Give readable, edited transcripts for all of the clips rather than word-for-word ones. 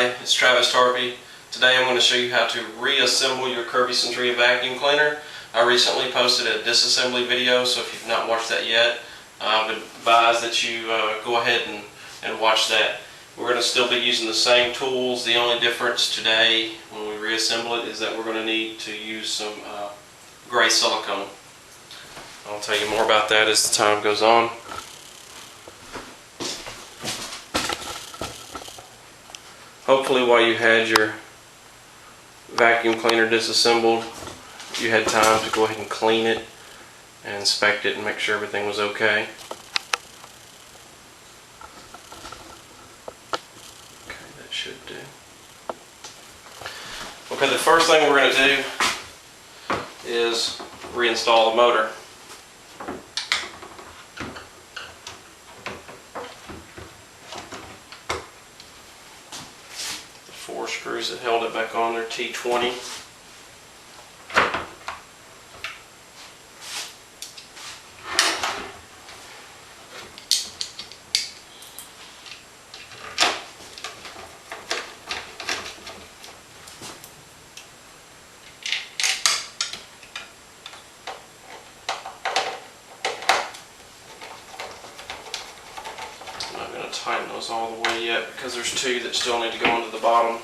Hi, it's Travis Tarpey. Today I'm going to show you how to reassemble your Kirby Sentria vacuum cleaner. I recently posted a disassembly video, so if you've not watched that yet, I would advise that you go ahead and watch that. We're going to still be using the same tools. The only difference today when we reassemble it is that we're going to need to use some gray silicone. I'll tell you more about that as the time goes on. Hopefully while you had your vacuum cleaner disassembled, you had time to go ahead and clean it and inspect it and make sure everything was okay. Okay, that should do. Okay, the first thing we're going to do is reinstall the motor. Four screws that held it back on there, T20. I'm not going to tighten those all the way yet because there's two that still need to go into the bottom.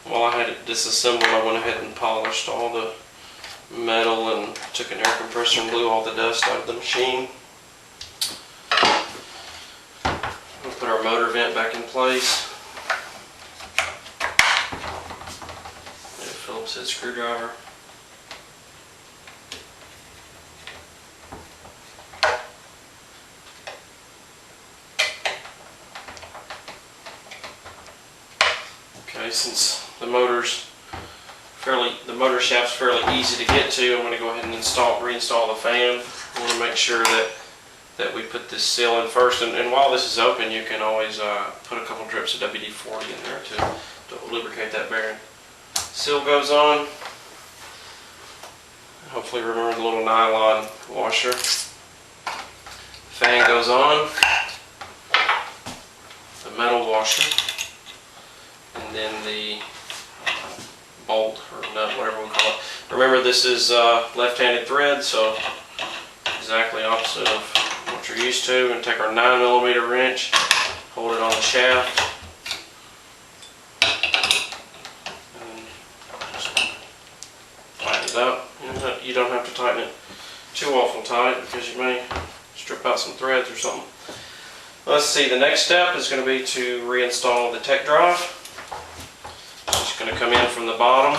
While I had it disassembled, I went ahead and polished all the metal and took an air compressor and blew all the dust out of the machine. We'll put our motor vent back in place. Get a Phillips head screwdriver. Okay, since the motor shaft's fairly easy to get to, I'm going to go ahead and reinstall the fan. I want to make sure that we put this seal in first, and while this is open, you can always put a couple drips of WD-40 in there to lubricate that bearing. Seal goes on. Hopefully remember the little nylon washer. Fan goes on. The metal washer. And then the bolt or nut, whatever we call it. Remember, this is left-handed thread, so exactly opposite of what you're used to. We're going to take our 9mm wrench, hold it on the shaft, and just tighten it up. You don't have to tighten it too awful tight because you may strip out some threads or something. Let's see, the next step is going to be to reinstall the tech drive. Just going to come in from the bottom,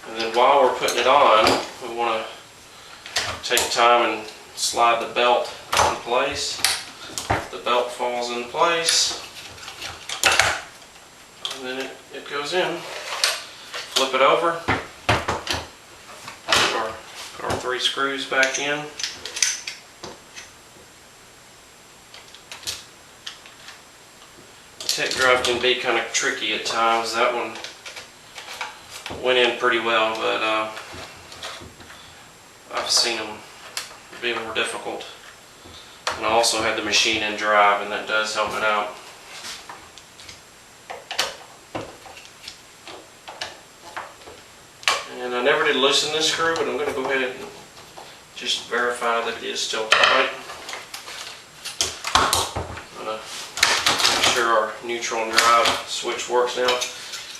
and then while we're putting it on, we want to take time and slide the belt in place. The belt falls in place, and then it goes in. Flip it over, put our 3 screws back in. Tech drive can be kind of tricky at times. That one went in pretty well, but I've seen them be more difficult. And I also had the machine in drive, and that does help it out. And I never did loosen this screw, but I'm going to go ahead and just verify that it is still tight. Sure our neutral and drive switch works now.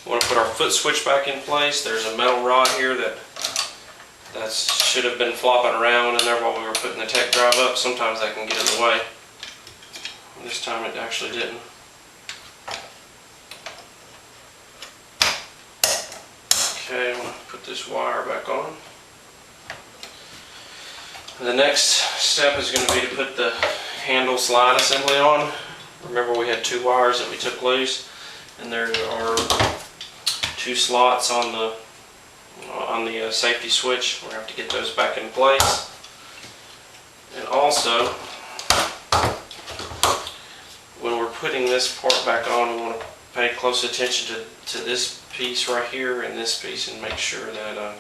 We want to put our foot switch back in place. There's a metal rod here that should have been flopping around in there while we were putting the tech drive up. Sometimes that can get in the way. This time it actually didn't. Okay, I'm going to put this wire back on. The next step is going to be to put the handle slide assembly on. Remember, we had 2 wires that we took loose, and there are 2 slots on on the safety switch. We're going to have to get those back in place. And also, when we're putting this part back on, we want to pay close attention to this piece right here and this piece, and make sure that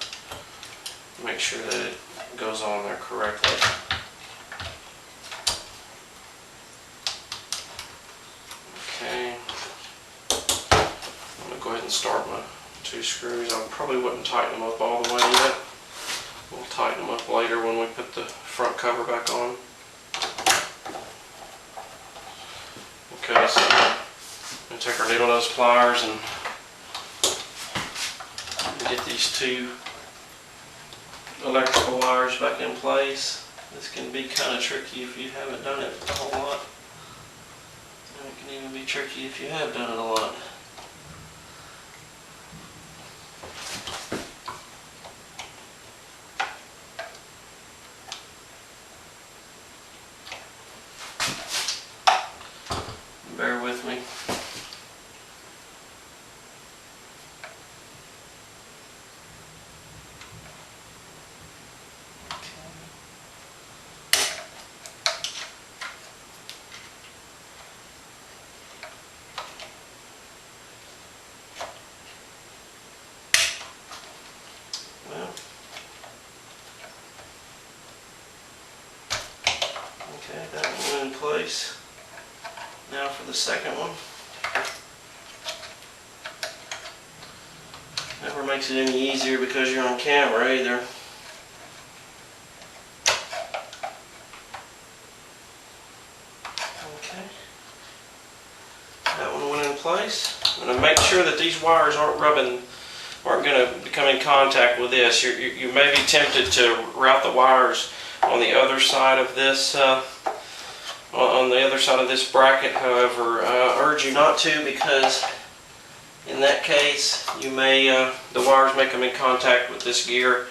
it goes on there correctly. Okay, I'm going to go ahead and start my 2 screws. I probably wouldn't tighten them up all the way yet. We'll tighten them up later when we put the front cover back on. Okay, so I'm going to take our needle nose pliers and get these 2 electrical wires back in place. This can be kind of tricky if you haven't done it a whole lot. And it can even be tricky if you have done it a lot. Bear with me. Okay, that one went in place. Now for the second one. Never makes it any easier because you're on camera either. Okay. That one went in place. I'm going to make sure that these wires aren't going to become in contact with this. You may be tempted to route the wires on the other side of this bracket. However, I urge you not to, because in that case the wires may come in contact with this gear,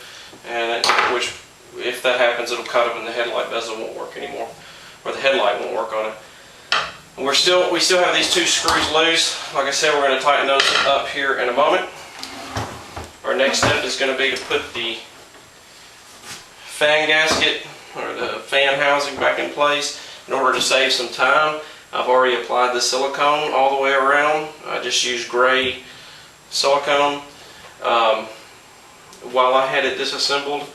and which, if that happens, it'll cut them and the headlight bezel won't work anymore, or the headlight won't work on it. And we still have these 2 screws loose. Like I said, we're going to tighten those up here in a moment. Our next step is going to be to put the fan gasket, or the fan housing, back in place. In order to save some time, I've already applied the silicone all the way around. I just used gray silicone. While I had it disassembled,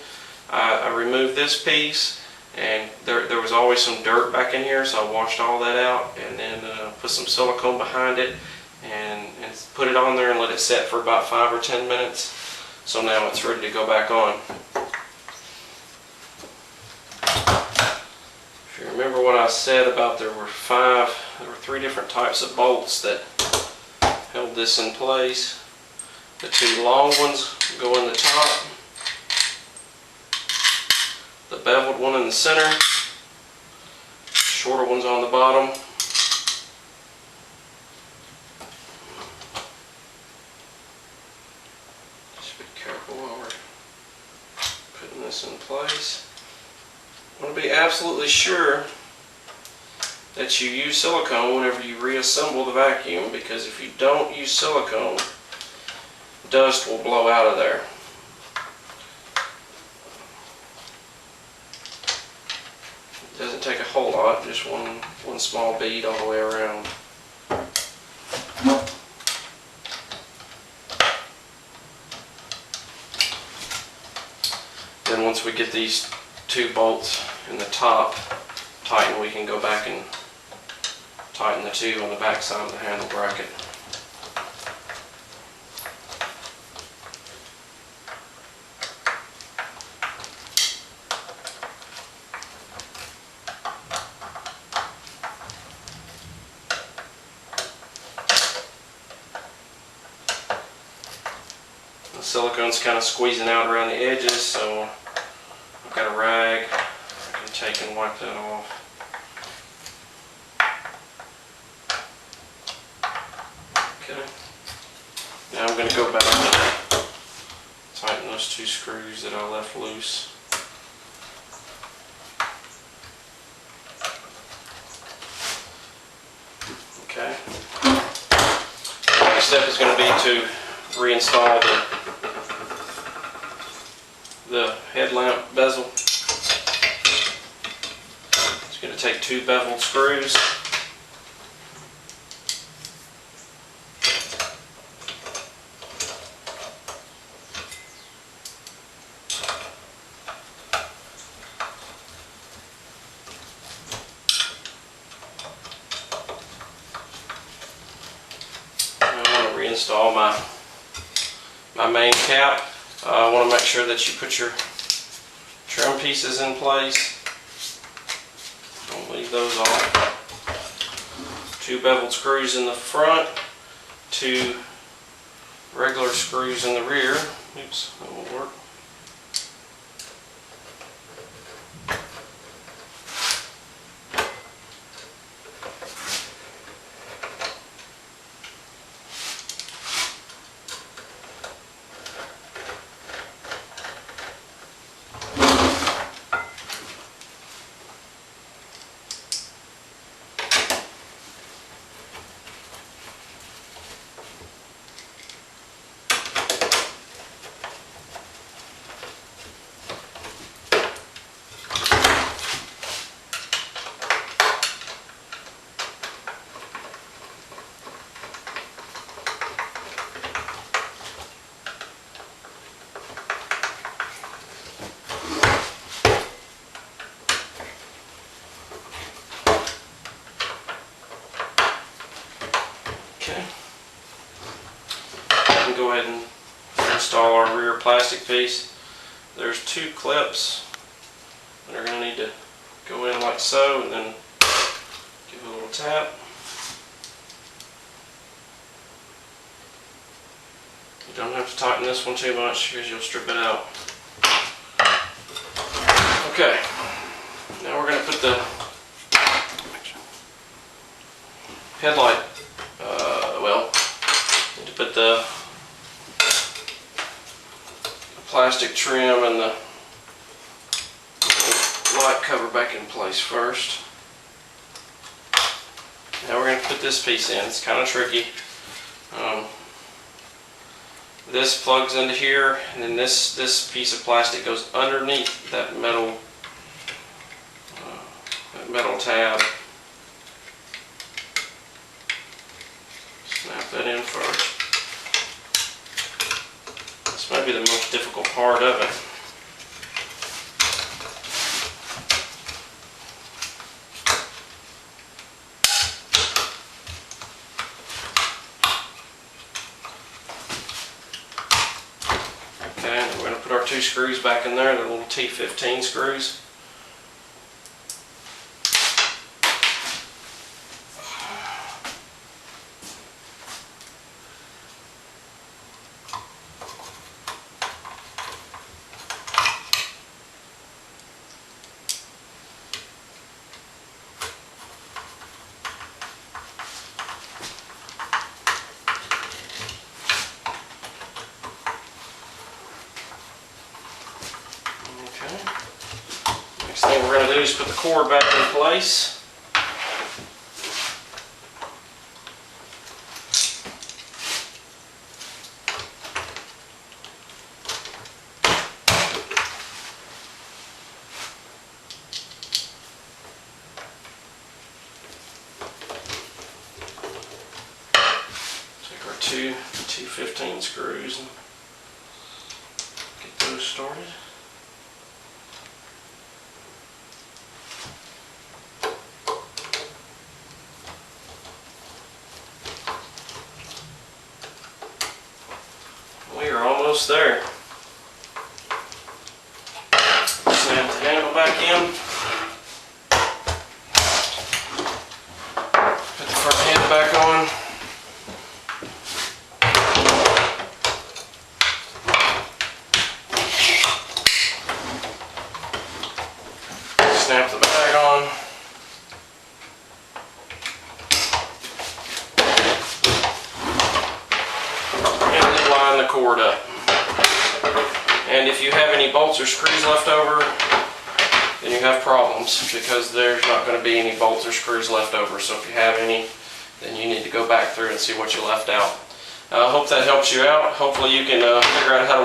I removed this piece, and there was always some dirt back in here, so I washed all that out, and then put some silicone behind it, and put it on there and let it set for about 5 or 10 minutes. So now it's ready to go back on. If you remember what I said about there were 3 different types of bolts that held this in place. The 2 long ones go in the top, the beveled one in the center, shorter ones on the bottom. Just be careful while we're putting this in place. I want to be absolutely sure that you use silicone whenever you reassemble the vacuum, because if you don't use silicone, dust will blow out of there. It doesn't take a whole lot, just one small bead all the way around. Then once we get these 2 bolts in the top tightened, we can go back and tighten the 2 on the back side of the handle bracket. The silicone's kind of squeezing out around the edges, so I've got a rag I can take and wipe that off. Okay. Now I'm going to go back and tighten those 2 screws that I left loose. Okay. The next step is going to be to reinstall the the headlamp bezel. It's going to take 2 beveled screws. Reinstall my main cap. I want to make sure that you put your trim pieces in place. Don't leave those off. 2 beveled screws in the front, 2 regular screws in the rear. Oops, that won't work. Okay. We can go ahead and install our rear plastic piece. There's 2 clips that are going to need to go in like so, and then give it a little tap. You don't have to tighten this one too much because you'll strip it out. Okay, now we're going to put the headlight, need to put the plastic trim and the light cover back in place first. Now we're going to put this piece in. It's kind of tricky. This plugs into here, and then this piece of plastic goes underneath that metal tab. Snap that in first. This might be the most difficult part of it. Okay, and we're going to put our 2 screws back in there, the little T15 screws. Next thing we're going to do is put the cord back in place. Take our 2 T15 screws and get those started. We are almost there. Snap the handle back in. Put the front handle back on. Snap the bag on. Line the cord up. And if you have any bolts or screws left over, then you have problems, because there's not going to be any bolts or screws left over. So if you have any, then you need to go back through and see what you left out. I hope that helps you out. Hopefully you can figure out how to